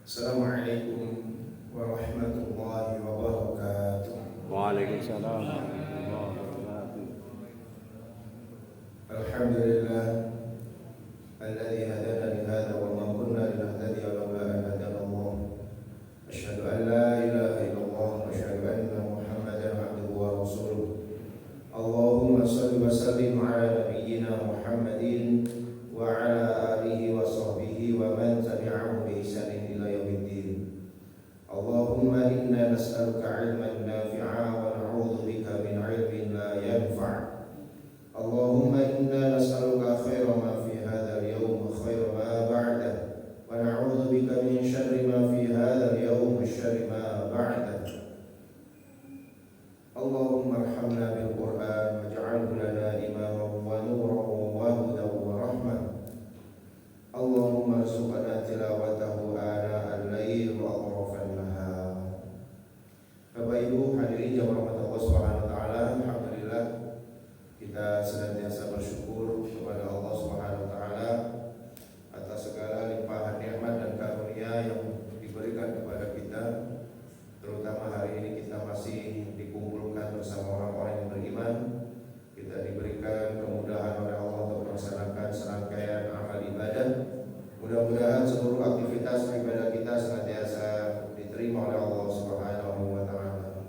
Assalamualaikum warahmatullahi wabarakatuh. Waalaikumsalam warahmatullahi wabarakatuh. Alhamdulillah alladzi hadana li hadza wa ma kunna linahtadiya laula an hadana Allah. Asyhadu an la ilaha illallah wa asyhadu anna Muhammadan abduhu wa rasuluh. Allahumma shalli wa sallim ala nabiyyina Muhammadin wa ala alihi wa sahbihi wa man tabi'ahum bi ihsanin ila yaumiddin. Allahumma inna nas'aluka 'ilman nafi'a wa na'udzu bika min 'ilmin la yanfa'. Allahumma inna nas'aluka khaira ma fi hadzal yawm wa khaira ma ba'dahu wa na'udzu bika min syarri ma fi hadzal yawm wa syarri ma ba'dahu. Allahumma arhamna bil Qur'an waj'alhu lana imaman wa nuran wa hudan wa rahmah. Allahumma arzuqna tilawatahu ana al-lail wa atrafan nahar. Bapak Ibu hadirin yang dirahmati Allah Subhanahu wa taala, alhamdulillah kita senantiasa bersyukur kepada Allah Subhanahu wa taala atas segala limpahan nikmat dan karunia yang diberikan kepada kita. Terutama hari ini kita masih dikumpulkan bersama orang-orang yang beriman. Kita diberikan kemudahan oleh Allah untuk melaksanakan serangkaian amal ibadah. Mudah-mudahan seluruh aktivitas ibadah kita senantiasa diterima oleh Allah Subhanahu wa taala.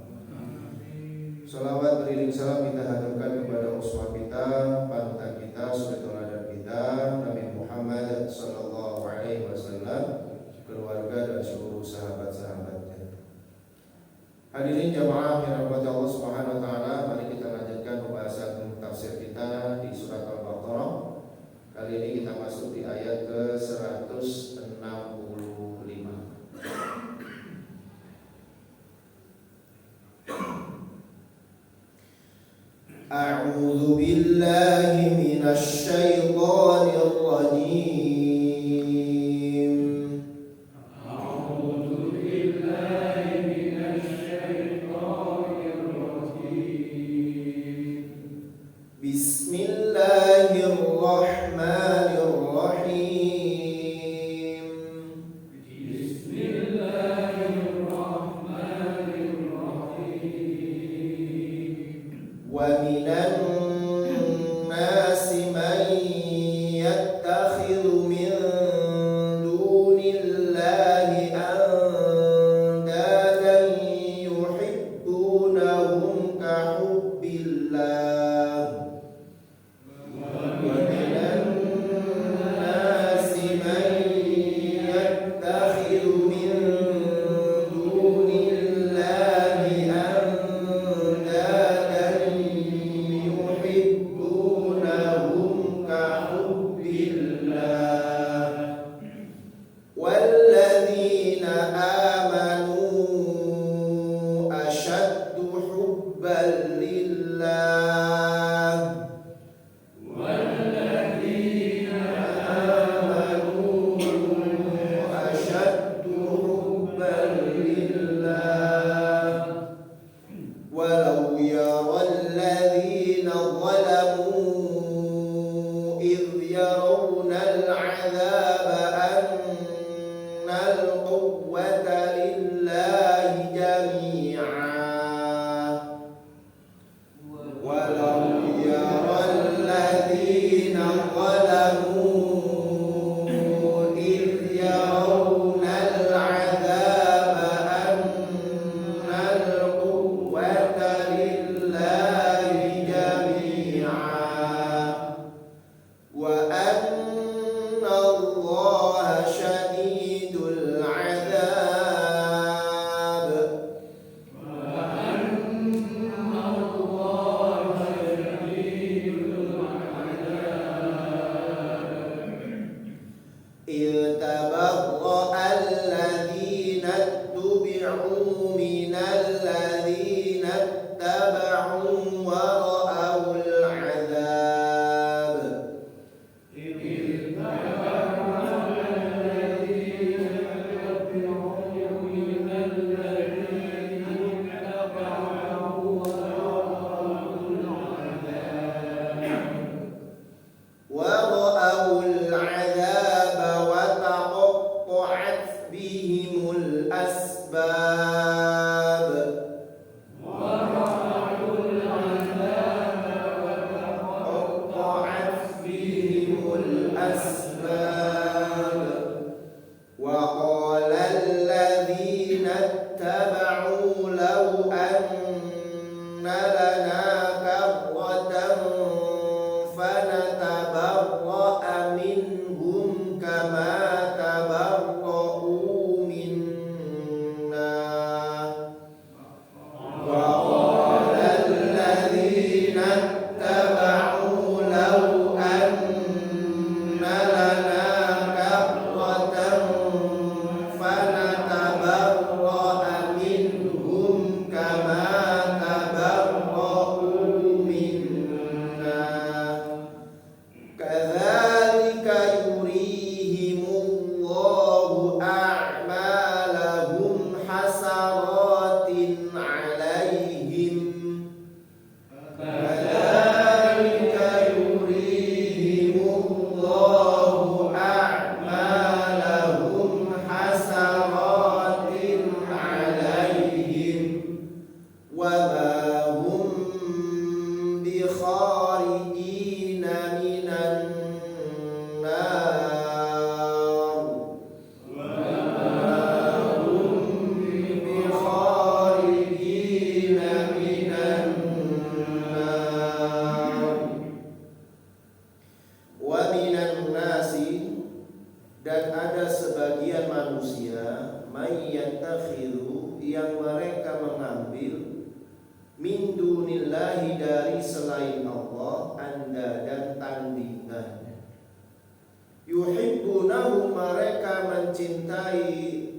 Salawat beriring salam kita haturkan kepada uswah kita, panutan kita, suri teladan kita, Nabi Muhammad sallallahu alaihi wasallam, keluarga dan seluruh sahabat-sahabatnya. Hadirin jamaah yang dirahmati Allah Subhanahu wa taala, mari kita lanjutkan pembahasan tafsir kita di surat Al-Baqarah. Kali ini kita masuk di ayat ke-165. A'udzu billahi minasy syaithanir rajim. Bismillahirrahmanirrahim. Wa minan nasi man yattakhidhu min dunillahi andadan yuhibbunahum ka hubbillah. ورأوا العذاب وتقطعت بهم أسباب وقال الذين اتبعوا لو أن لنا كرة فنتبرأ منهم كما تبرأوا منا وقال الذين اتبعوا لو أن لنا كرة فنتبرأ منهم كما تبرأوا منا كذلك يريهم الله أعمالهم حسرات عليهم كذلك يريهم الله أعمالهم حسرات عليهم وما هم بخارجين من النار بخارجين من النار ومن الناس dan ada sebagian manusia may yattakhidhu yang mereka mengambil min dunillahi dari selain Allah anda dan tandingan yuhibbunahu mereka mencintai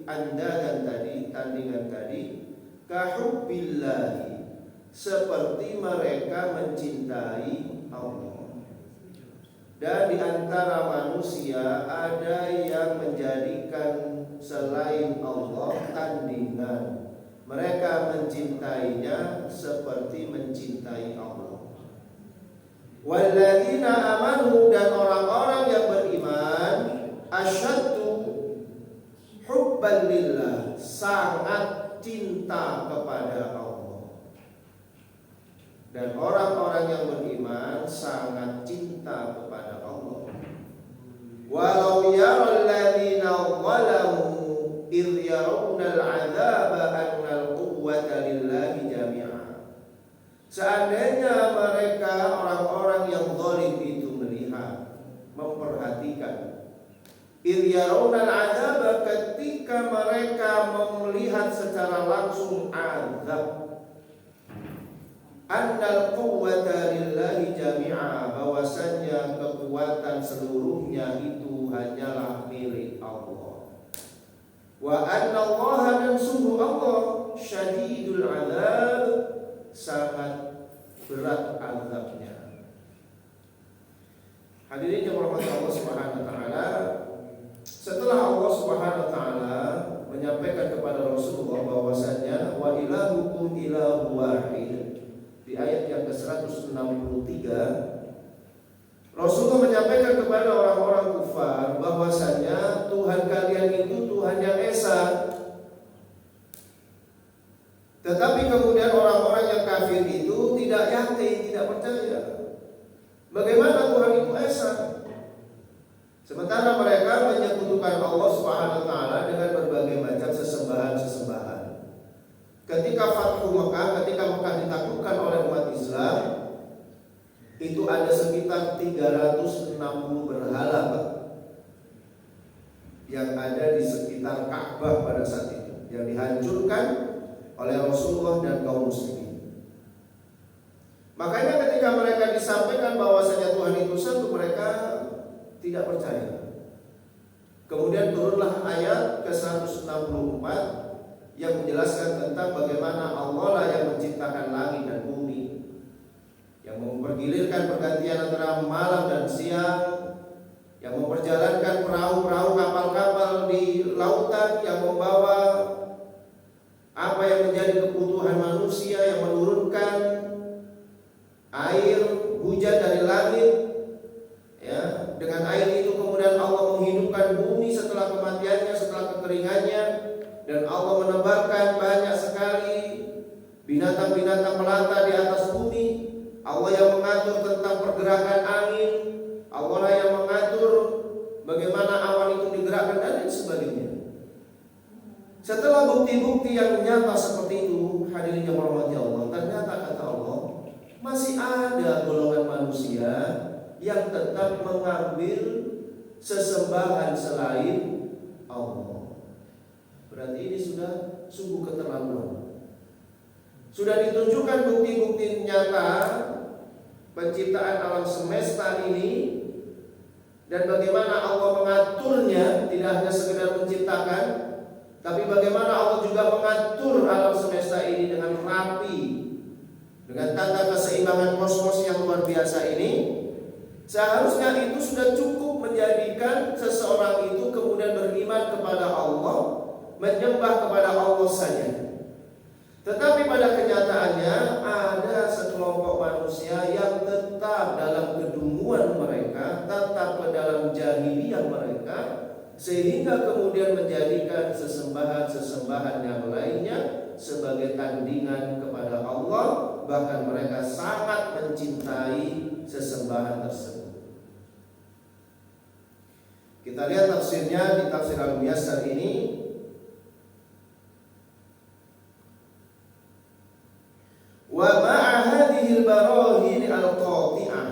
anda dan tadi tandingan tadi kahubbillahi seperti mereka mencintai Allah. Dan di antara manusia ada yang menjadikan selain Allah tandingan. Mereka mencintainya seperti mencintai Allah. Walladzina amanu dan orang-orang yang beriman asyaddu hubban lillah sangat cinta kepada Allah. Dan orang-orang yang beriman sangat cinta kepada Allah. Walau yaral ladzina zalamu idh yarawna al-'adzaba anna al-quwwata lillahi jami'a. Seandainya mereka orang-orang yang zalim itu melihat, memperhatikan idh yarawna al-'adzaba ketika mereka melihat secara langsung azab annal quwwata lillahi jami'a bahwasanya kekuatan seluruhnya itu hanyalah milik Allah. Wa anna Allah dan sungguh Allah syadidul azab sangat berat azabnya. Hadirin yang dirahmati Allah Subhanahu wa taala, setelah Allah Subhanahu wa taala menyampaikan kepada Rasulullah bahwasanya wa ilahukum ilahu wahid di ayat yang ke-163, Rasulullah menyampaikan kepada orang-orang kufar bahwasanya Tuhan kalian itu Tuhan yang esa. Tetapi kemudian orang-orang yang kafir itu tidak yakin, tidak percaya. Bagaimana Tuhan itu esa? Sementara mereka menyekutukan Allah Subhanahu wa taala dengan berbagai macam sesembahan-sesembahan. Ketika Fathu Mekah, ketika Mekah ditaklukkan oleh umat Islam, itu ada sekitar 360 berhala yang ada di sekitar Ka'bah pada saat itu, yang dihancurkan oleh Rasulullah dan kaum muslimin. Makanya ketika mereka disampaikan bahwasanya Tuhan itu satu, mereka tidak percaya. Kemudian turunlah ayat ke-164 yang menjelaskan tentang bagaimana Allah lah yang menciptakan langit dan bumi, yang mempergilirkan pergantian antara malam dan siang, yang memperjalankan perahu-perahu, kapal-kapal di lautan, yang membawa apa yang menjadi kebutuhan manusia, yang menurunkan air hujan dari langit, ya, dengan air itu kemudian Allah menghidupkan bumi setelah kematiannya, setelah kekeringannya. Dan Allah menebarkan banyak sekali binatang-binatang melata di atas bumi. Allah yang mengatur tentang pergerakan angin. Allah yang mengatur bagaimana awan itu digerakkan dan lain sebagainya. Setelah bukti-bukti yang nyata seperti itu, hadirin yang hormati Allah, ternyata kata Allah, masih ada golongan manusia yang tetap mengambil sesembahan selain Allah. Berarti ini sudah sungguh keterlaluan. Sudah ditunjukkan bukti-bukti nyata penciptaan alam semesta ini dan bagaimana Allah mengaturnya, tidak hanya sekedar menciptakan, tapi bagaimana Allah juga mengatur alam semesta ini dengan rapi, dengan tata keseimbangan kosmos yang luar biasa ini. Seharusnya itu sudah cukup menjadikan seseorang itu kemudian beriman kepada Allah, menyembah kepada Allah saja. Tetapi pada kenyataannya ada sekelompok manusia yang tetap dalam kedunguan mereka, tetap dalam jahiliyah mereka, sehingga kemudian menjadikan sesembahan-sesembahan yang lainnya sebagai tandingan kepada Allah. Bahkan mereka sangat mencintai sesembahan tersebut. Kita lihat tafsirnya di tafsir Al-Muyassar ini. Wa ma'a hadhihi al-barahin al-qati'ah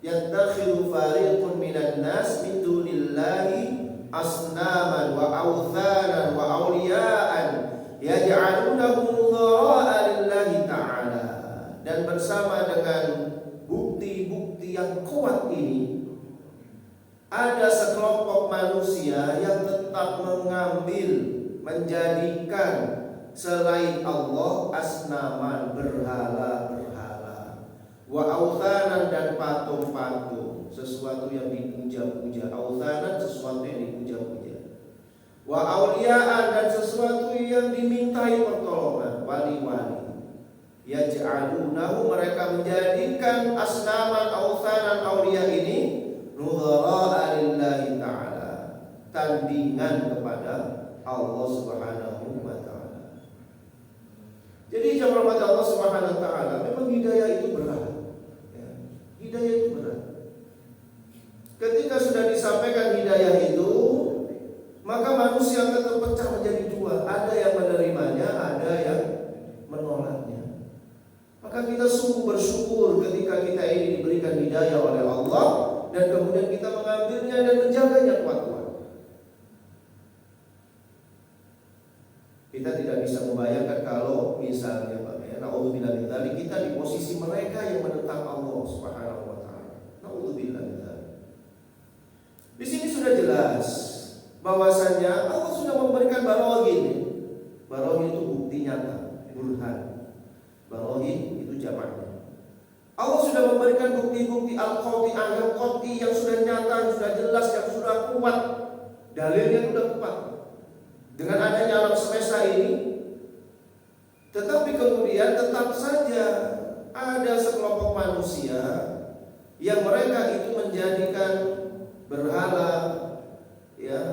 yattakhidhu fariqun minan nas min dunillahi asnaman wa awthanan wa awliya'an yaj'alunahum dhara'a lillahi ta'ala. Dan bersama dengan bukti-bukti yang kuat ini, ada sekelompok manusia yang tetap menjadikan selain Allah asnaman, berhala-berhala, wa authanan, dan patung-patung, sesuatu yang dipuja-puja. Authanan, sesuatu yang dipuja-puja. Wa auliyaan, dan sesuatu yang dimintai pertolongan, wali-wali. Yaj'alunahu, mereka menjadikan asnaman, authanan, auliya ini nudhara'a lillahi ta'ala, tandingan kepada Allah subhanahu wa ta'ala. Jadi jamaah Allah subhanahu wa ta'ala, memang hidayah itu berat ya. Hidayah itu berat. Ketika sudah disampaikan hidayah itu, maka manusia akan terpecah menjadi dua. Ada yang menerimanya, ada yang menolaknya. Maka kita sungguh bersyukur ketika kita ini diberikan hidayah oleh Allah, dan kemudian kita mengambilnya dan menjaganya kuat-kuat. Kita tidak bisa membayangkan kalau misalnya naudzubillah min dzalik, kita di posisi mereka yang menentang Allah Subhanahu wa taala. Naudzubillah min dzalik. Di sini sudah jelas bahwasanya Allah sudah memberikan barahin. Barahin itu bukti nyata, burhan. Barahin itu jamaknya. Allah sudah memberikan bukti-bukti al-qati'ah, yang qati, yang sudah nyata, sudah jelas, yang sudah kuat. Dalilnya sudah kuat dengan adanya alam semesta ini. Tetapi kemudian tetap saja ada sekelompok manusia yang mereka itu menjadikan berhala, ya,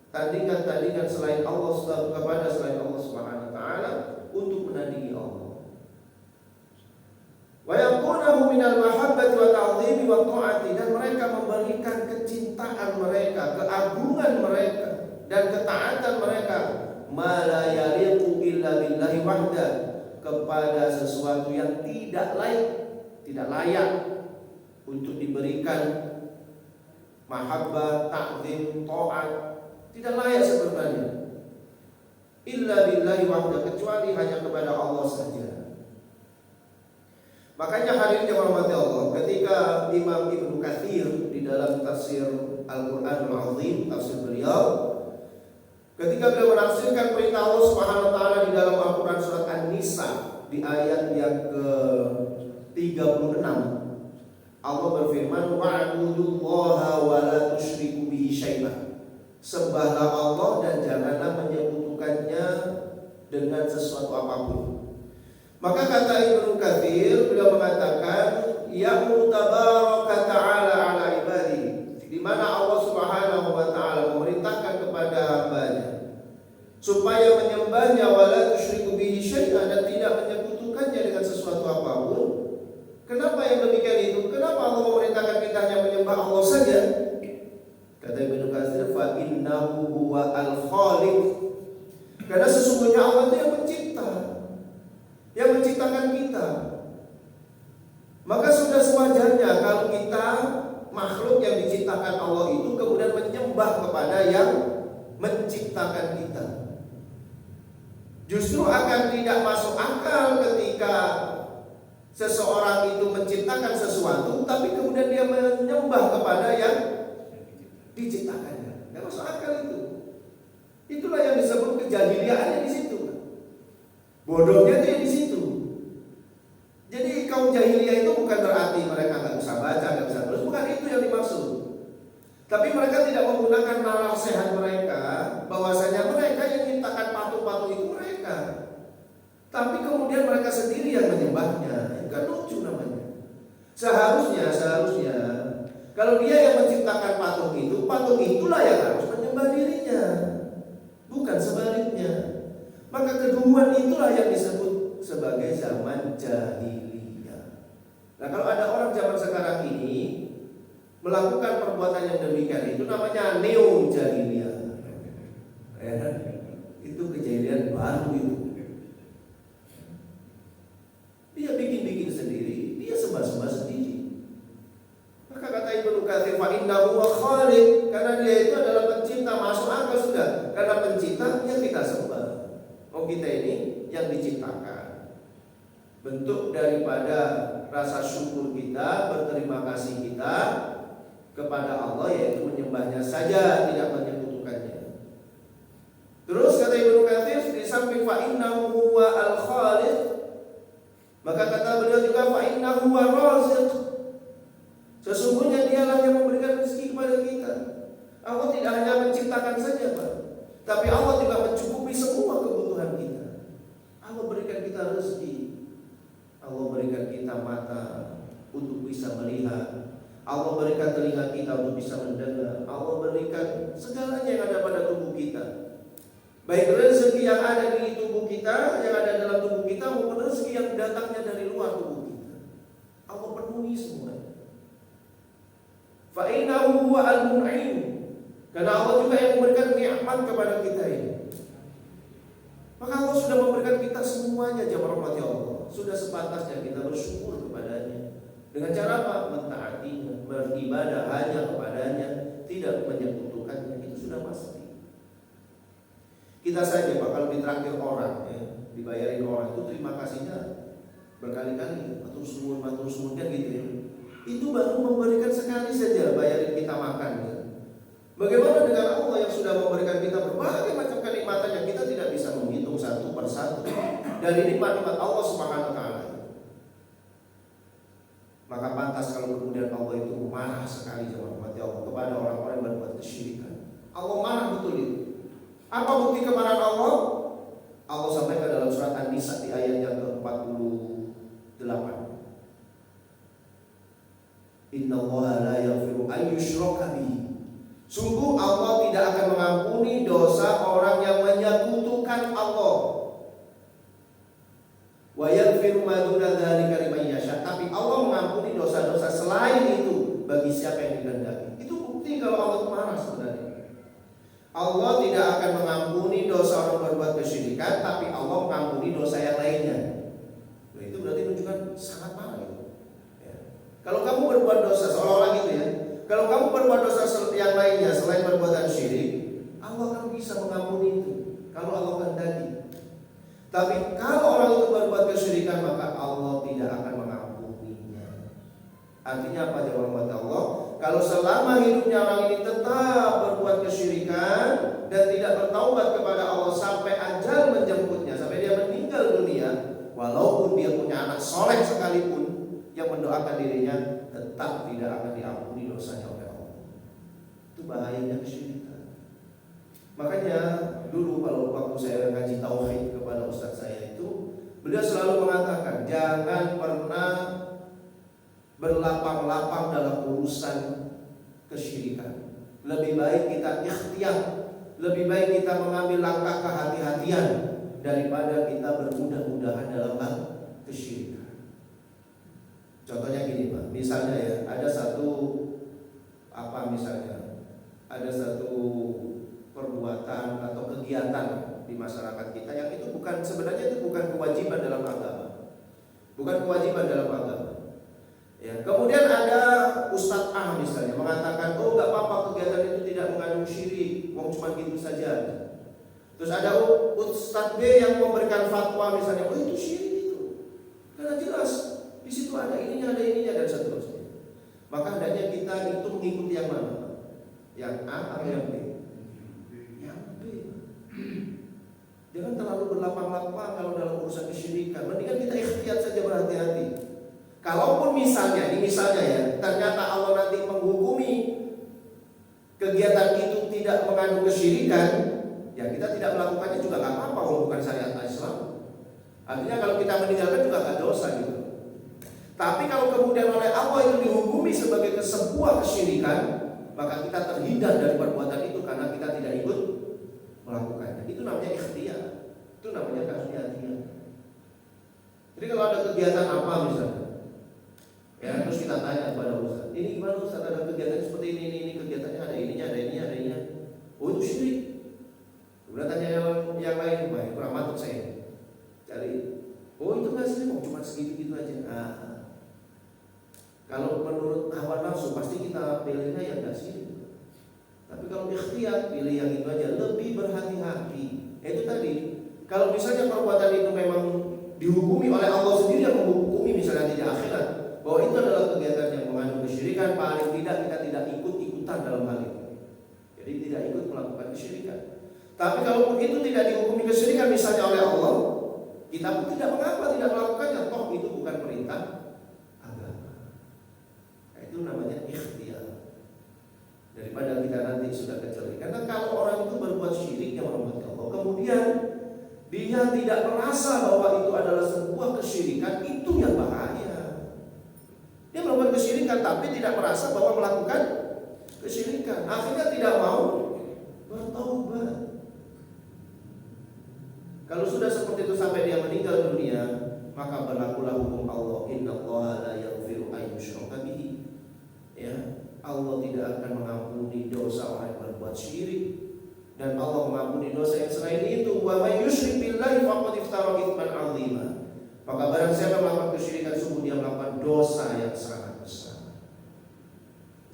tandingan-tandingan selain Allah, kepada selain Allah Subhanahu wa taala, untuk menandingi Allah. Wa yaqunahu minal mahabbati wa ta'dhimi wa ta'ati, dan mereka memberikan kecintaan mereka, keagungan mereka, dan ketaatan mereka, ma la yaliqu illa billahi wahda, kepada sesuatu yang tidak layak untuk diberikan mahabbah, ta'zim, ta'at, tidak layak sebenarnya. Illa billahi wahda, kecuali hanya kepada Allah saja. Makanya hadirin yang dirahmati Allah, ketika Imam Ibnu Katsir di dalam tafsir Al-Qur'anul Azim, tafsir beliau, ketika beliau menafsirkan perintah Allah Subhanahu wa taala di dalam Al-Qur'an surat An-Nisa di ayat yang ke-36, Allah berfirman, wa'budullaha wa la tusyriku bihi syai'an. Sembahlah Allah dan janganlah menyekutukannya dengan sesuatu apapun. Maka kata Ibnu Katsir, beliau mengatakan, ya'muru tabaraka ta'ala ala ibadi, di mana Allah Subhanahu wa taala memerintahkan kepada hambanya supaya menyembahnya, wala tusyriku bihi syai'an, dan tidak menyekutukannya dengan sesuatu apapun. Kenapa yang demikian itu? Kenapa Allah memerintahkan kita hanya menyembah Allah saja? Kata Ibnu Katsir, fa innahu huwa al-khaliq. Karena sesungguhnya Allah itu yang mencipta, yang menciptakan kita. Maka sudah sewajarnya kalau kita makhluk yang diciptakan Allah itu kemudian menyembah kepada yang menciptakan kita. Justru akan tidak masuk akal ketika seseorang itu menciptakan sesuatu tapi kemudian dia menyembah kepada yang diciptakannya. Tidak masuk akal itu. Itulah yang disebut kejahiliaannya di situ. Bodohnya itu di situ. Jadi kaum jahiliyah itu bukan berarti mereka nggak bisa baca, nggak bisa tulis, bukan itu yang dimaksud. Tapi mereka tidak menggunakan nalar sehat mereka, bahwasanya mereka yang menciptakan patung-patung itu mereka. Tapi kemudian mereka sendiri yang menyembahnya, kan lucu namanya. Seharusnya kalau dia yang menciptakan patung itulah yang harus menyembah dirinya, bukan sebaliknya. Maka keduaan itulah yang disebut sebagai zaman jahiliyah. Nah, kalau ada orang zaman sekarang ini melakukan perbuatan yang demikian, itu namanya neo jahiliyah. Itu kejahilian baru itu. Dia bikin-bikin sendiri, dia sembah-sembah sendiri. Maka kata Ibnu Katsir, fa innahu wa khaliq, karena dia itu adalah pencipta, masuk akal sudah. Karena pencipta yang kita sembah. Oh, kita ini yang diciptakan. Bentuk daripada rasa syukur kita, berterima kasih kita kepada Allah yaitu menyembahnya saja, tidak menyekutukannya. Terus kata Ibnu Katsir, di samping fa innahu huwa al-khaliq, maka kata beliau juga fa innahu huwa raziq. Sesungguhnya dialah yang memberikan rezeki kepada kita. Allah tidak hanya menciptakan saja, Pak, tapi Allah juga mencukupi semua kebutuhan kita. Allah berikan kita rezeki, Allah berikan kita mata untuk bisa melihat, Allah berikan telinga kita untuk bisa mendengar, Allah berikan segalanya yang ada pada tubuh kita. Baik rezeki yang ada di tubuh kita, yang ada dalam tubuh kita, maupun rezeki yang datangnya dari luar tubuh kita. Allah penuhi semuanya. Fa innahu huwa al-mun'im. Karena Allah juga yang memberikan nikmat kepada kita ini. Maka Allah sudah memberikan kita semuanya, jemaah rahmati Allah. Sudah sepantasnya kita bersyukur kepadanya. Dengan cara apa? Mentaatinya, beribadah hanya kepadanya, tidak menyekutukannya. Itu sudah pasti. Kita saja Pak, kalau ditraktir orang, dibayarin orang, itu terima kasihnya berkali-kali, matur suwun kan gitu ya. Itu baru memberikan sekali saja bayarin kita makan. Bagaimana dengan Allah yang sudah memberikan kita berbagai macam kenikmatan yang kita tidak bisa menghitung satu persatu dari nikmat-nikmat Allah Subhanahu wa taala. Maka pantas kalau kemudian Allah itu marah sekali jemaah Allah kepada orang-orang yang berbuat kesyirikan. Allah marah betul itu. Apa bukti kemarahan Allah? Allah sampaikan dalam surat An-Nisa di ayat yang ke-48. Innallaha la yaghfiru an yushraka bihi. Sungguh Allah tidak akan mengampuni dosa orang yang menyekutukan Allah. Wa yaghfiru ma duna dzalika liman yasha. Tapi Allah mengampuni dosa-dosa selain itu bagi siapa yang dikehendaki. Itu bukti kalau Allah marah sebenarnya. Allah tidak akan mengampuni dosa orang berbuat kesyirikan, tapi Allah mengampuni dosa yang lainnya. Nah, itu berarti menunjukkan sangat marah itu. Ya. Kalau kamu berbuat dosa seolah-olah gitu ya. Kalau kamu berbuat dosa yang lainnya selain perbuatan syirik, Allah akan bisa mengampuni itu kalau Allah kehendaki. Tapi kalau orang itu berbuat kesyirikan, maka Allah tidak akan mengampuninya. Artinya apa jawaban Allah? Kalau selama hidupnya orang ini tetap berbuat kesyirikan dan tidak bertaubat kepada Allah sampai ajal menjemputnya, sampai dia meninggal dunia, walaupun dia punya anak soleh sekalipun yang mendoakan dirinya, tetap tidak akan diampuni dosanya oleh Allah. Itu bahayanya kesyirikan. Makanya dulu kalau waktu saya ngaji tauhid kepada ustaz saya itu, beliau selalu mengatakan jangan pernah berlapang-lapang dalam urusan kesyirikan. Lebih baik kita ikhtiar, lebih baik kita mengambil langkah kehati-hatian daripada kita bermudah-mudahan dalam hal kesyirikan. Contohnya gini Pak, misalnya ya ada satu misalnya ada satu perbuatan atau kegiatan di masyarakat kita yang itu sebenarnya itu bukan kewajiban dalam agama. Bukan kewajiban dalam agama. Ya, kemudian ada Ustadz A misalnya mengatakan, oh nggak apa-apa kegiatan itu tidak mengandung syirik, mau cuma gitu saja. Terus ada Ustadz B yang memberikan fatwa misalnya, oh itu syirik itu, karena jelas di situ ada ininya dan seterusnya. Maka hendaknya kita itu mengikuti yang mana? Yang A atau yang B? Yang B. Jangan terlalu berlapang-lapang kalau dalam urusan kesyirikan. Mendingan kita ikhtiyat saja, berhati-hati. Kalaupun misalnya ya, ternyata Allah nanti menghukumi kegiatan itu tidak mengandung kesyirikan, ya kita tidak melakukannya juga nggak apa-apa, bukan syariat Islam. Artinya kalau kita meninggalkan juga nggak dosa gitu. Tapi kalau kemudian oleh Allah itu dihukumi sebagai sebuah kesyirikan, maka kita terhindar dari perbuatan itu karena kita tidak ikut melakukannya. Itu namanya ikhtiyar. Itu namanya kehati-hatian. Jadi kalau ada kegiatan apa misalnya, ya terus kita tanya kepada Ustaz, ini gimana Ustaz, ada kegiatan seperti ini kegiatannya ada ininya. Oh itu syirik. Kemudian tanya yang lain, baik kurang mantap saya. Cari, oh itu nggak sih, cuma segitu aja. Kalau menurut hawa nafsu pasti kita pilihnya yang nggak syirik. Tapi kalau ikhtiyar pilih yang itu aja, lebih berhati-hati. Itu tadi, kalau misalnya perbuatan itu memang dihukumi oleh Allah sendiri yang menghukumi misalnya di akhirat, bahwa itu adalah kegiatan yang mengandung kesyirikan, paling tidak kita tidak ikut-ikutan dalam hal itu. Jadi tidak ikut melakukan kesyirikan. Tapi kalau itu tidak dihukumi kesyirikan misalnya oleh Allah, kita pun tidak mengapa tidak melakukannya, toh itu bukan perintah agama. Nah, itu namanya ikhtiyar. Daripada kita nanti sudah kecuali. Karena kalau orang itu berbuat syirik yang menghormati Allah, kemudian dia tidak merasa bahwa itu adalah sebuah kesyirikan, itu yang bahaya. Dia melakukan kesyirikan tapi tidak merasa bahwa melakukan kesyirikan. Akhirnya tidak mau bertaubat. Kalau sudah seperti itu sampai dia meninggal dunia, maka berlakulah hukum Allah. Innallaha la yaghfiru an yushraka bihi. Ya, Allah tidak akan mengampuni dosa orang yang berbuat syirik, dan Allah mengampuni dosa yang selain itu. Wa may yusyrik billahi faqad iftara itsman 'azima. Maka barang siapa melakukan kesyirikan, sungguh dia melakukan dosa yang sangat besar.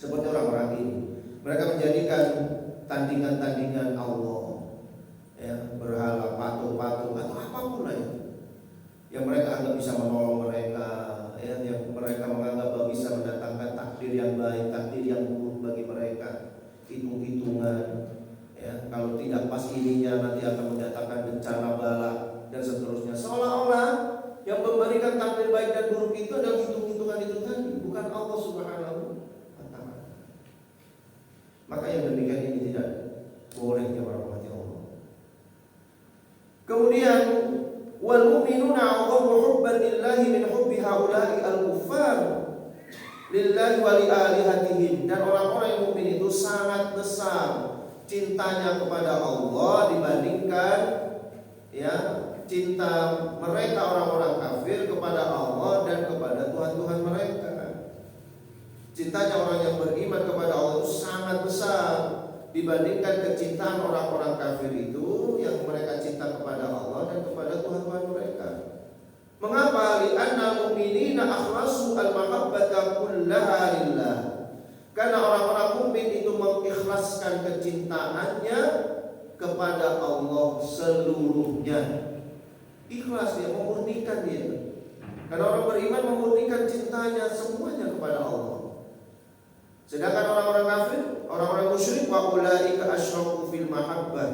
Seperti orang-orang ini, mereka menjadikan tandingan-tandingan Allah, ya, berhala, patung-patung atau apapun lah yang mereka anggap bisa menolong mereka, ya, yang mereka menganggap bisa mendatangkan takdir yang baik, takdir yang buruk bagi mereka, hitung-hitungan, ya, kalau tidak pas ininya nanti akan mendatangkan bencana bala dan seterusnya. Seolah-olah yang memberikan takdir baik dan buruk itu adalah hitung-hitungan itu tadi, bukan Allah Subhanahu wa ta'ala. Maka yang demikian ini tidak boleh dirahmati Allah. Kemudian wal mu'minuna 'azzamu hubban lillahi min hubbi haula'i al-kuffar lillahi wa li alihatihim. Dan orang-orang yang mukmin itu sangat besar cintanya kepada Allah dibandingkan, ya, cinta mereka orang-orang kafir kepada Allah dan kepada Tuhan-Tuhan mereka. Cintanya orang yang beriman kepada Allah itu sangat besar dibandingkan kecintaan orang-orang kafir itu yang mereka cinta kepada Allah dan kepada Tuhan-Tuhan mereka. Mengapa? Li'anna mu'minina akhlasu al-mahabbata kullaha lillah. Karena orang-orang mukmin itu mengikhlaskan kecintaannya kepada Allah seluruhnya. Ikhlas, dia memurnikan dia. Karena orang beriman memurnikan cintanya semuanya kepada Allah. Sedangkan orang-orang kafir, orang-orang musyrik, wa ulaika asyraku fil mahabbah,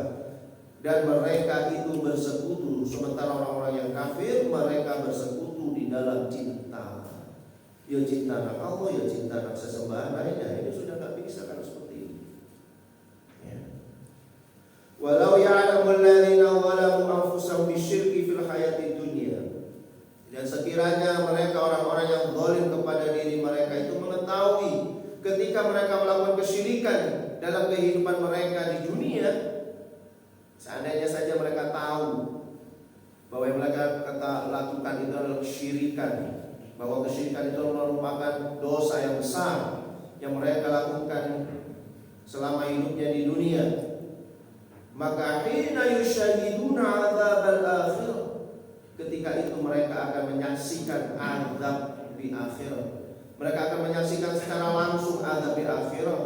dan mereka itu bersekutu. Sementara orang-orang yang kafir, mereka bersekutu di dalam cinta. Ya cinta anak Allah, ya cinta anak sesembahan lainnya. Ini sudah tak bisa kalau seperti ini, ya. Walau ya'lamu alladziina zalamu anfusahum bisyirki fil hayati dunya. Dan sekiranya mereka orang-orang yang zalim kepada diri mereka itu mengetahui ketika mereka melakukan kesyirikan dalam kehidupan mereka di dunia, seandainya saja mereka tahu bahwa yang mereka lakukan itu adalah kesyirikan, bahwa kesyirikan itu merupakan dosa yang besar yang mereka lakukan selama hidupnya di dunia. Maka hina yusyahiduna adzabal akhirah, ketika itu mereka akan menyaksikan azab di akhirat. Mereka akan menyaksikan secara langsung azab di akhirat.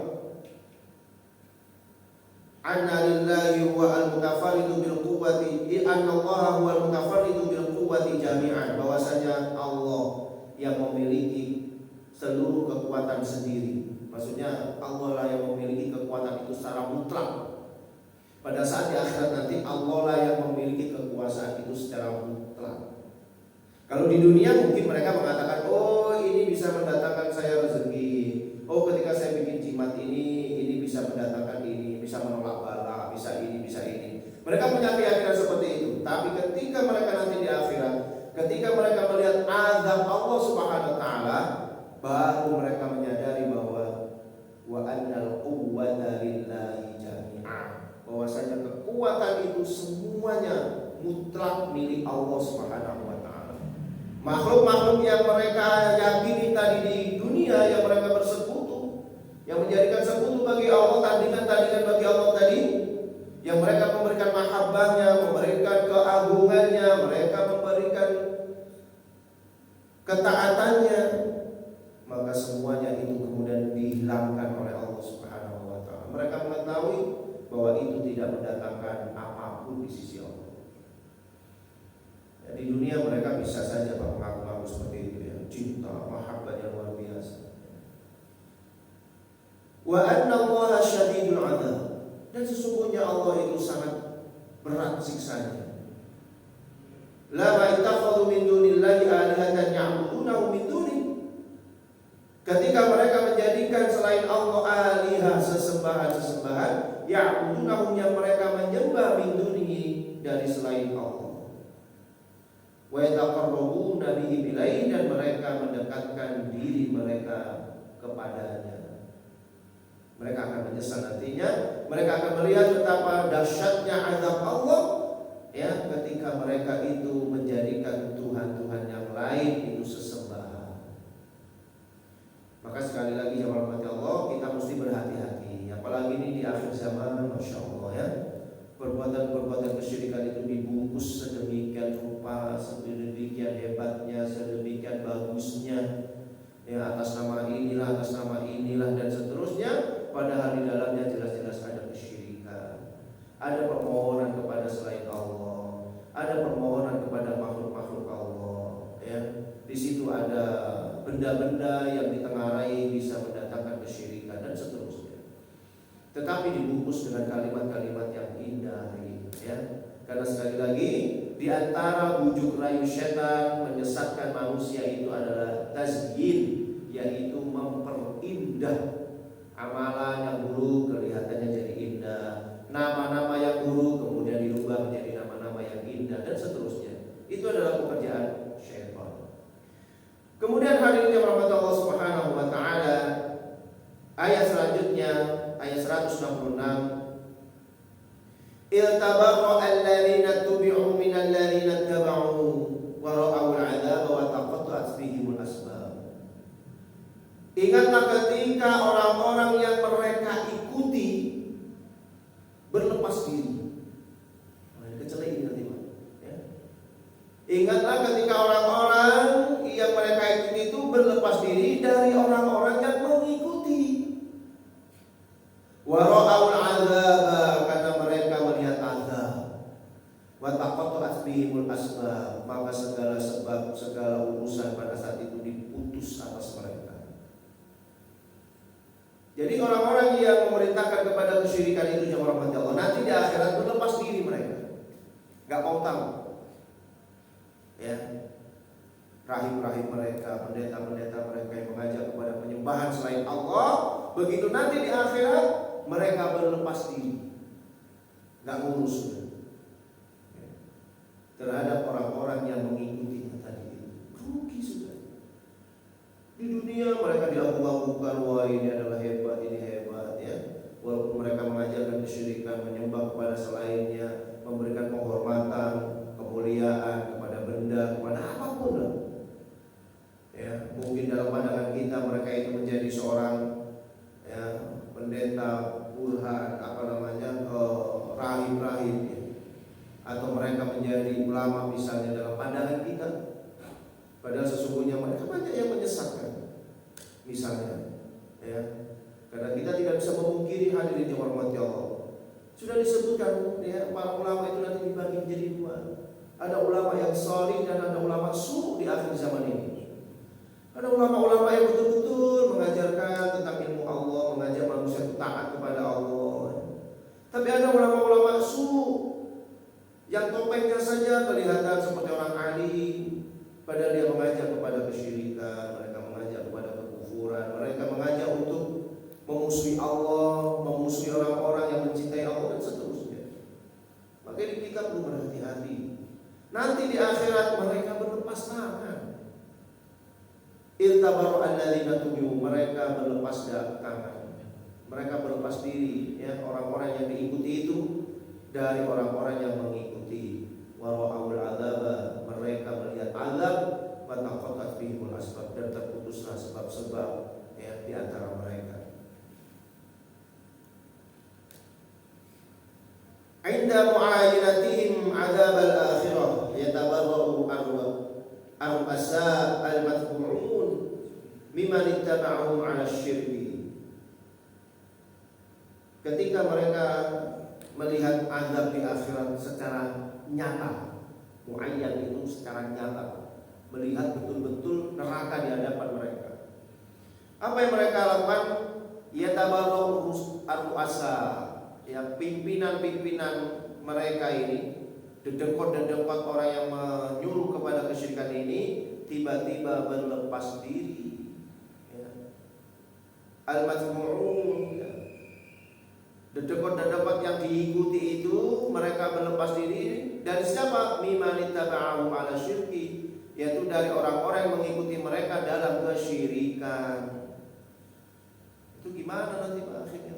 Anna lillahi wa al-mutafarridu bil quwwati, anna Allah huwa al-mutafarridu bil quwwati jami'an, bahwasanya Allah yang memiliki seluruh kekuatan sendiri. Maksudnya Allah lah yang memiliki kekuatan itu secara mutlak. Pada saat di akhirat nanti Allah lah yang memiliki kekuasaan itu secara mutlak. Kalau di dunia mungkin mereka mengatakan, oh ini bisa mendatangkan saya rezeki, oh ketika saya bikin jimat ini bisa mendatangkan ini, bisa menolak bala, bisa ini, bisa ini. Mereka punya keyakinan seperti itu. Tapi ketika mereka nanti di akhirat, ketika mereka melihat azab Allah Subhanahu wa taala, baru mereka menyadari bahwa wa annal quwwata lillahi jami'a, bahwasanya kekuatan itu semuanya mutlak milik Allah Subhanahu wa taala. Makhluk-makhluk yang mereka yakini tadi di dunia, yang mereka bersekutu, yang menjadikan sekutu bagi Allah, tandingan-tandingan bagi Allah tadi, yang mereka memberikan mahabbahnya, memberikan keagungannya, mereka memberikan ketaatannya, maka semuanya itu kemudian dihilangkan oleh Allah Subhanahu wa taala. Mereka mengetahui bahwa itu tidak mendatangkan apapun di sisi Allah. Ya, di dunia mereka bisa saja mengaku-ngaku seperti itu, ya, cinta, mahabbah yang luar biasa. Wa anna Allah syadidul adzab, dan sesungguhnya Allah itu sangat berat siksanya. La ittakhadhu min dunillahi alihatan ya'budunahu min duni, ketika mereka menjadikan selain Allah alihah, sesembahan-sesembahan, ya'budunahum, yang mereka menyembah min dunihi, dari selain Allah. Wa yataqarrabuna bihi ilaihi, dan mereka mendekatkan diri mereka kepadanya. Mereka akan menyesal nantinya. Mereka akan melihat betapa dahsyatnya azab Allah, ya, ketika mereka itu menjadikan Tuhan-Tuhan yang lain itu sesembahan. Maka sekali lagi ya rahmat Allah, kita mesti berhati-hati. Apalagi ini di akhir zaman, masya Allah, ya, perbuatan-perbuatan kesyirikan itu dibungkus sedemikian rupa, sedemikian hebatnya, sedemikian bagusnya, ya, atas nama inilah dan seterusnya. Padahal di dalamnya jelas-jelas ada kesyirikan, ada permohonan kepada selain Allah, ada permohonan kepada makhluk-makhluk Allah, ya. Di situ ada benda-benda yang ditengarai bisa mendatangkan kesyirikan dan seterusnya. Tetapi dibungkus dengan kalimat-kalimat yang indah, ya. Karena sekali lagi di antara bujuk rayu setan menyesatkan manusia itu adalah tazyin, yaitu memperindah amalan yang buruk kelihatannya jadi indah, nama-nama yang buruk kemudian dirubah menjadi nama-nama yang indah dan seterusnya. Itu adalah pekerjaan syaitan. Kemudian hadirin yang dirahmati Allah Subhanahu wa taala, ayat selanjutnya ayat 166, iltabarra alladziina tubi'u minal ladziina taba'u wa ra'awul 'adzaba wa taqatta'at bihimul asbab. Ingatlah ketika orang-orang yang mereka ikuti berlepas diri. Kecelek ini nanti, ya. Ingatlah ketika orang-orang yang mereka ikuti itu berlepas diri dari orang-orang yang mengikuti. Wa ra'awul 'adzaba, karena mereka melihat azab. Wa taqatta'at bihimul asbab, maka segala sebab, segala urusan pada saat itu diputus atas mereka. Jadi orang-orang yang memerintahkan kepada kesyirikan itu yang rahmat Allah, nanti di akhirat berlepas diri mereka, gak mau tahu, ya. Rahim-rahim mereka, pendeta-pendeta mereka yang mengajak kepada penyembahan selain Allah, begitu nanti di akhirat mereka berlepas diri, gak ngurus terhadap orang-orang yang mengikutinya tadi itu. Rugi sudah. Di dunia mereka diagung-agungkan, wah ini adalah hebat, ini hebat, ya. Walaupun mereka mengajarkan kesyirikan, menyembah kepada selainnya, memberikan penghormatan, kemuliaan kepada benda, kepada apapun lah. Ya, mungkin dalam pandangan kita mereka itu menjadi seorang, ya, pendeta rahib-rahib ya. Atau mereka menjadi ulama misalnya dalam pandangan kita, padahal sesungguhnya mereka banyak yang menyesatkan misalnya ya. Karena kita tidak bisa memungkiri, hadirin yang hormati Allah, sudah disebutkan ya, para ulama itu nanti dibagi menjadi dua. Ada ulama yang salih dan ada ulama su di akhir zaman ini. Ada ulama-ulama yang betul-betul mengajarkan tentang ilmu Allah, mengajak manusia taat kepada Allah. Tapi ada ulama-ulama su yang topengnya saja kelihatan seperti orang alim, padahal dia mengajak kepada kesyirikan, mereka mengajak kepada kekufuran, mereka mengajak untuk memusuhi Allah, memusuhi orang-orang yang mencintai Allah dan seterusnya. Maka kita perlu berhati-hati. Nanti di akhirat mereka berlepas tangan. Irtabaru alladzina tubi'u, mereka berlepas tangan. Mereka berlepas diri ya, orang-orang yang diikuti itu dari orang-orang yang mengikuti. Wa ra'aul adzaba, mereka melihat azab, wa taqatta'at bihimul asbab, dan terputuslah sebab-sebab ya di antara mereka. Inda mu'ayinatihim azab al-akhirah yatabarra'u al-asa al-matbu'un mimman ittaba'ahum 'ala syirki. Ketika mereka melihat azab di akhirat secara nyata, mu'ayyan itu secara nyata, melihat betul-betul neraka di hadapan mereka. Apa yang mereka lakukan? Yatabarra'u al-asa, ya, pimpinan-pimpinan mereka ini, dedengkot-dedengkot orang yang menyuruh kepada kesyirikan ini, tiba-tiba berlepas diri ya. Al-matbu'un ya. Dedengkot-dedengkot yang diikuti itu mereka berlepas diri dari siapa? Mimman ittaba'ahum 'ala syirki, yaitu dari orang-orang yang mengikuti mereka dalam kesyirikan. Itu gimana nanti Pak akhirnya?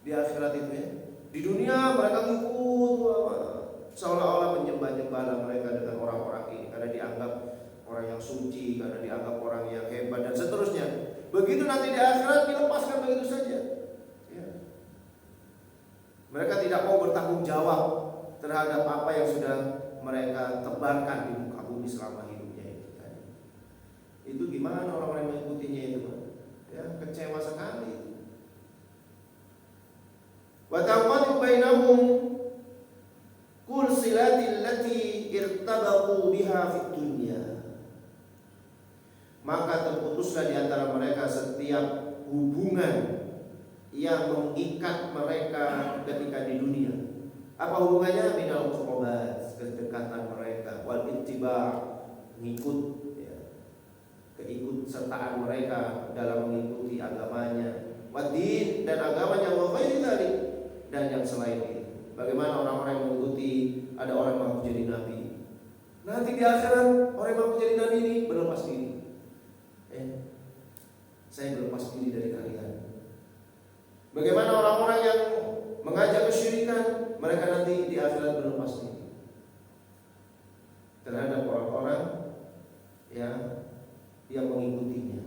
Di akhirat itu ya. Di dunia mereka ngikut seolah-olah menyembah-nyembah mereka dengan orang-orang ini karena dianggap orang yang suci, karena dianggap orang yang hebat dan seterusnya. Begitu nanti di akhirat dilepaskan begitu saja ya. Mereka tidak mau bertanggung jawab terhadap apa yang sudah mereka tebarkan di muka bumi selama hidupnya itu tadi. Itu gimana orang-orang yang mengikutinya itu ya, kecewa sekali. Wa taqadu bainahum kul silatil lati irtabaqu biha fid dunya. Maka terputuslah di antara mereka setiap hubungan yang mengikat mereka ketika di dunia. Apa hubungannya? Minal qurbat, kedekatan mereka, wal ittiba', ngikut ya, keikut sertaan mereka dalam mengikuti agamanya, wadin, dan agamanya, wa ghairi dzalik, dan yang selain itu. Bagaimana orang-orang yang mengikuti ada orang mau jadi nabi. Nanti di akhirat orang yang mau jadi nabi ini berlepas diri. Saya berlepas diri dari kalian. Bagaimana orang-orang yang mengajak kesyirikan, mereka nanti di akhirat berlepas diri terhadap orang-orang yang mengikutinya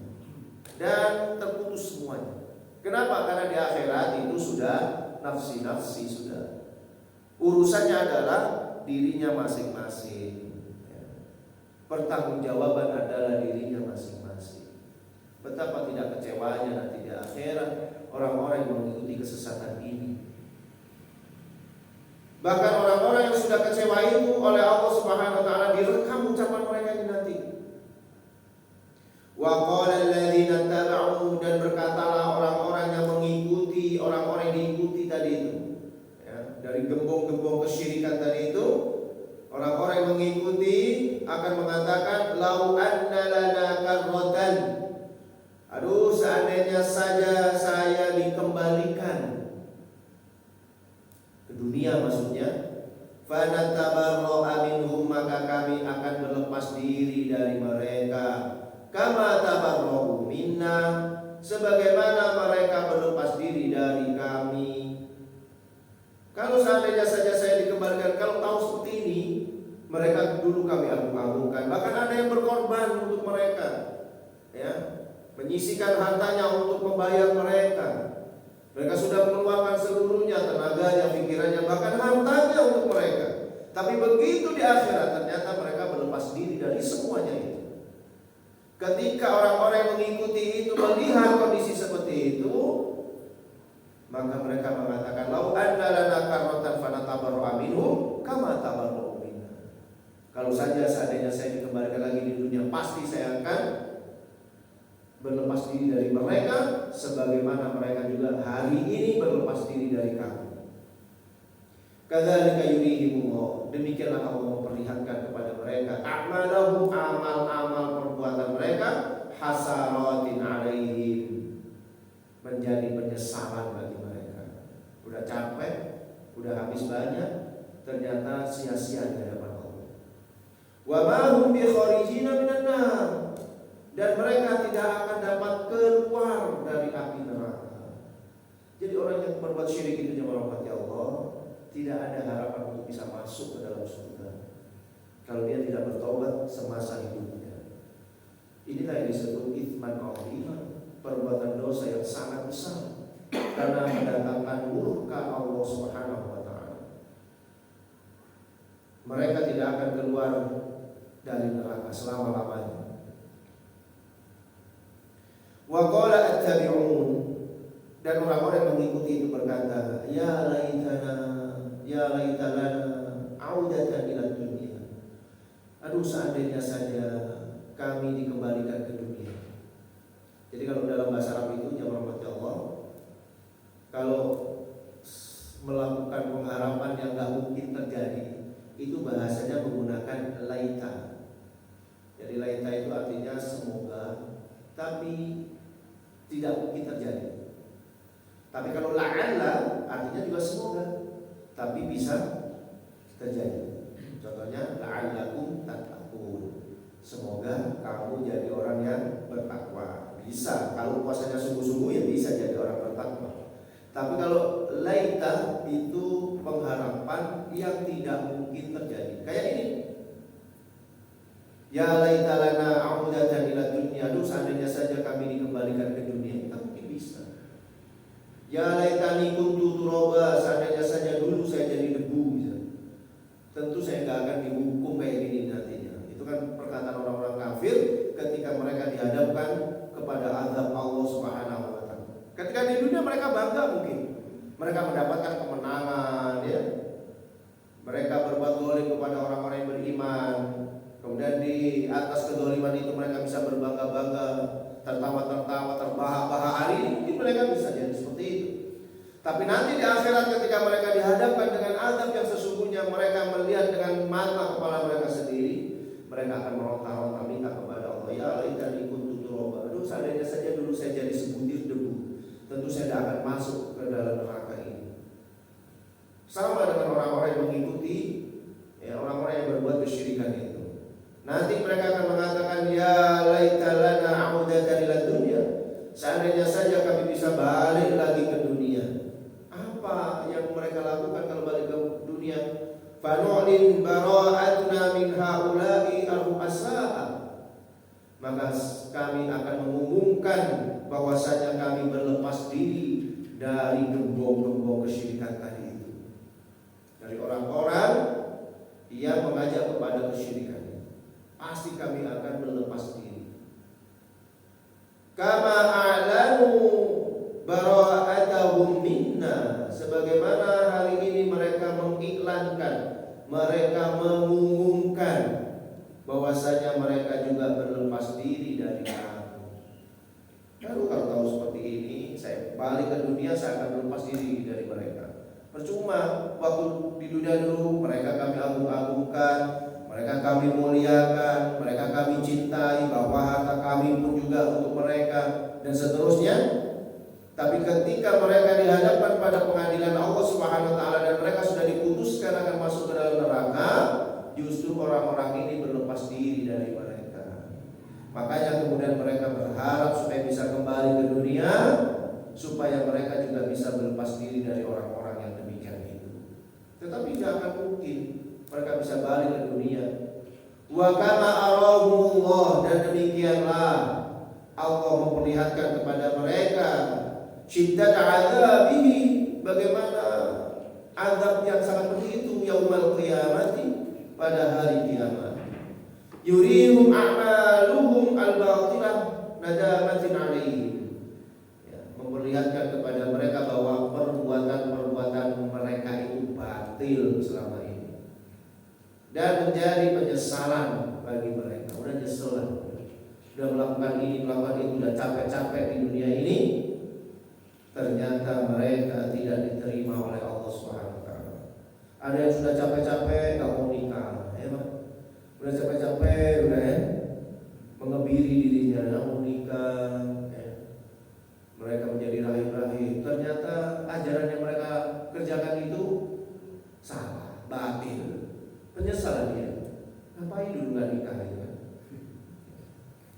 dan terputus semuanya. Kenapa? Karena di akhirat itu sudah nafsi-nafsi sudah. Urusannya adalah dirinya masing-masing. Pertanggungjawaban adalah dirinya masing-masing. Betapa tidak kecewanya nanti di akhirat orang-orang yang mengikuti kesesatan ini. Bahkan orang-orang yang sudah kecewa itu oleh Allah Subhanahu wa taala direkam ucapan mereka ini nanti. Wa qala alladziina taba'u, dan berkatalah orang-orang yang mengikuti, orang-orang yang diikuti tadi itu ya, dari gembong-gembong kesyirikan tadi itu, orang-orang yang mengikuti akan mengatakan lau anna lana karratan, aduh seandainya saja saya dikembalikan ke dunia maksudnya, fanatabarra'a minhum, maka kami akan berlepas diri dari mereka, kama tabarra'u minna, sebagaimana mereka berlepas diri dari kami. Kalau seandainya saja saya dikembalikan, kalau tahu seperti ini, mereka dulu kami agung-agungkan, bahkan ada yang berkorban untuk mereka ya, menyisikan hartanya untuk membayar mereka. Mereka sudah mengeluarkan bahkan hartanya untuk mereka. Tapi begitu di akhirat ternyata mereka berlepas diri dari semuanya itu. Ketika orang-orang yang mengikuti itu melihat kondisi seperti itu, maka mereka mengatakan, "Lau anna lana karratan fanatabarra'a minhum kama tabarra'u minna." Kalau saja seandainya saya dikembalikan lagi di dunia, pasti saya akan berlepas diri dari mereka sebagaimana mereka juga hari ini berlepas diri dari kami. Kadzalika yurihimullah, demikianlah Allah memperlihatkan kepada mereka a'malahum, amal-amal perbuatan mereka, hasaratin alaihim, menjadi penyesalan bagi mereka. Udah capek, udah habis banyak, ternyata sia-sia di hadapan Allah. Wa ma hum bi kharijina minan nar, dan mereka tidak akan dapat keluar dari api neraka. Jadi orang yang berbuat syirik itu jemaah rahmati Allah, tidak ada harapan untuk bisa masuk ke dalam surga kalau dia tidak bertobat semasa hidupnya. Inilah yang disebut itsman azim, perbuatan dosa yang sangat besar karena mendatangkan murka Allah Subhanahu wa taala. Mereka tidak akan keluar dari neraka selama-lamanya. Wa qala attabi'un, dan orang-orang yang mengikuti itu berkata, ya laitana audatan ila dunia. Aduh, seandainya saja kami dikembalikan ke dunia. Jadi kalau dalam bahasa Arab itu jamaah rahmati Allah, kalau melakukan pengharapan yang gak mungkin terjadi, itu bahasanya menggunakan laita. Jadi laita itu artinya semoga, tapi tidak mungkin terjadi. Tapi kalau la'alla artinya juga semoga, tapi bisa terjadi. Contohnya la'allakum tattaqun, semoga kamu jadi orang yang bertakwa. Bisa, kalau puasanya sungguh-sungguh ya bisa jadi orang bertakwa. Tapi kalau laita itu pengharapan yang tidak mungkin terjadi. Kayak ini, ya laita lana audatan ila dunya, aduh seandainya saja kami dikembalikan ke dunia, tak mungkin bisa. Ya laitani kuntu turaba, seandainya saja dulu saya jadi debu, bisa. Tentu saya tidak akan dihukum kayak gini nantinya. Itu kan perkataan orang-orang kafir ketika mereka dihadapkan kepada azab Allah Subhanahu wa taala. Ketika di dunia mereka bangga mungkin, mereka mendapatkan kemenangan, ya. Mereka berbuat zalim kepada orang-orang yang beriman. Kemudian di atas kezaliman itu mereka bisa berbangga-bangga, tertawa-tertawa, terbahak-bahak. Hari ini mereka bisa jadi seperti itu. Tapi nanti di akhirat ketika mereka dihadapkan dengan azab yang sesungguhnya, mereka melihat dengan mata kepala mereka sendiri, mereka akan meronta-ronta minta kepada Allah, ya laitani kuntu turaba, aduh seandainya saja dulu saya jadi sebutir debu, tentu saya tidak akan masuk ke dalam neraka ini. Sama dengan orang-orang yang mengikuti, ya, orang-orang yang berbuat kesyirikan itu. Nanti mereka akan mengatakan, ya laitalana audatan ila dunya, seandainya saja kami bisa balik lagi ke dunia. Apa yang mereka lakukan kalau balik ke dunia? Fanu'lin bara'atna min haula'i al-ru'asa'a, maka kami akan mengumumkan bahwasanya kami berlepas diri dari gembong-gembong kesyirikan tadi itu, dari orang-orang yang mengajak kepada kesyirikan. Pasti kami akan berlepas diri. Kama a'lanu bara'atahum minna, sebagaimana hari ini mereka mengiklankan, mereka mengumumkan bahwasanya mereka juga berlepas diri dari kami. Lalu kalau tahu seperti ini, saya balik ke dunia, saya akan berlepas diri dari mereka. Percuma, waktu di dunia dulu mereka kami agung-agungkan, mereka kami muliakan, mereka kami cintai, bahwa harta kami pun juga untuk mereka, dan seterusnya. Tapi ketika mereka dihadapkan pada pengadilan Allah Subhanahu wa taala dan mereka sudah diputuskan akan masuk ke dalam neraka, justru orang-orang ini berlepas diri dari mereka. Makanya kemudian mereka berharap supaya bisa kembali ke dunia, supaya mereka juga bisa berlepas diri dari orang-orang yang demikian itu. Tetapi jangan mungkin mereka bisa balik ke dunia. Wa kama arahumullah, dan demikianlah Allah memperlihatkan kepada mereka syiddat azabihi, bagaimana azab yang yaumal qiyamati, pada hari kiamat. Yurihum a'maluhum al-batilah nadamatin alaihim. Memperlihatkan kepada mereka bahwa perbuatan-perbuatan mereka itu batil selama ini dan menjadi penyesalan bagi mereka. Udah nyesel, udah melakukan ini, melakukan itu, udah capek-capek di dunia ini, ternyata mereka tidak diterima oleh Allah Subhanahu wa taala. Ada yang sudah capek-capek nggak mau nikah, udah capek-capek, udah mengebiri dirinya nggak mau nikah. Mereka menjadi rahim-rahim. Ternyata ajaran yang mereka kerjakan itu salah, batil. Penyesalan dia. Ngapain dulu nggak nikah ya?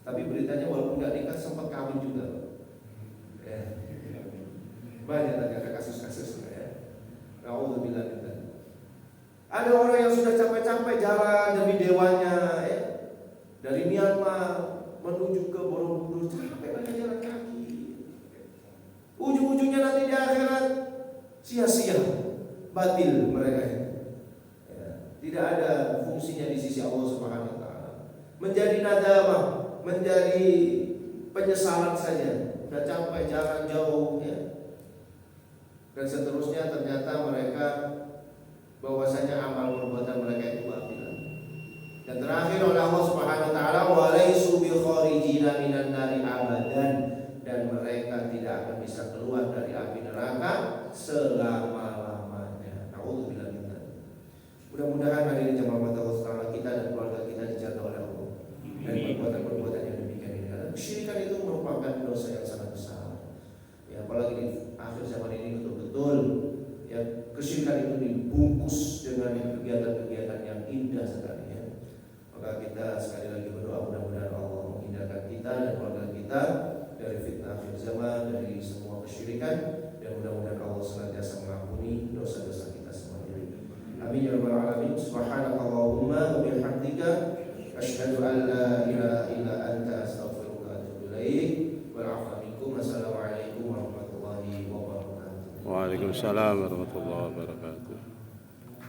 Tapi beritanya walaupun nggak nikah sempat kawin juga. Banyak ada kasus-kasus ya. Alhamdulillah. Ada orang yang sudah capek-capek jalan demi dewanya, dari Myanmar menuju ke Borobudur, capek banget jalan kaki. Ujung-ujungnya nanti di akhirat sia-sia, batil mereka. Tidak ada fungsinya di sisi Allah Subhanahu wa taala. Menjadi nadamah, menjadi penyesalan saja. Sudah capek jalan jauh dan seterusnya, ternyata mereka bahwasanya amal perbuatan mereka itu batil. Dan terakhir oleh Allah Subhanahu wa taala, wa laisu bi kharijina minan nari abadan, dan mereka tidak akan bisa keluar dari api neraka selama-lamanya. Nauzubillah min dzalik. Mudah-mudahan hadirin jamaah Allah Taala, kita dan keluarga kita dijaga oleh Allah dari perbuatan-perbuatan yang demikian ini. Karena kesyirikan itu merupakan dosa yang sangat besar. Ya, apalagi di akhir zaman ini betul-betul kesyirikan itu dibungkus dengan kegiatan-kegiatan yang indah sekali. Maka kita sekali lagi berdoa mudah-mudahan Allah menghindarkan kita dan keluarga kita dari fitnah akhir zaman, dari semua kesyirikan, dan mudah-mudahan Allah senantiasa mengampuni dosa-dosa kita semuanya. Amin ya rabbal alamin. Subhanakallahumma wa bihamdika asyhadu an la ilaha illa anta astaghfiruka wa atubu ilaik. Wal 'afwa minkum. Assalamualaikum warahmatullahi wabarakatuh. Waalaikumsalam warahmatullahi wabarakatuh.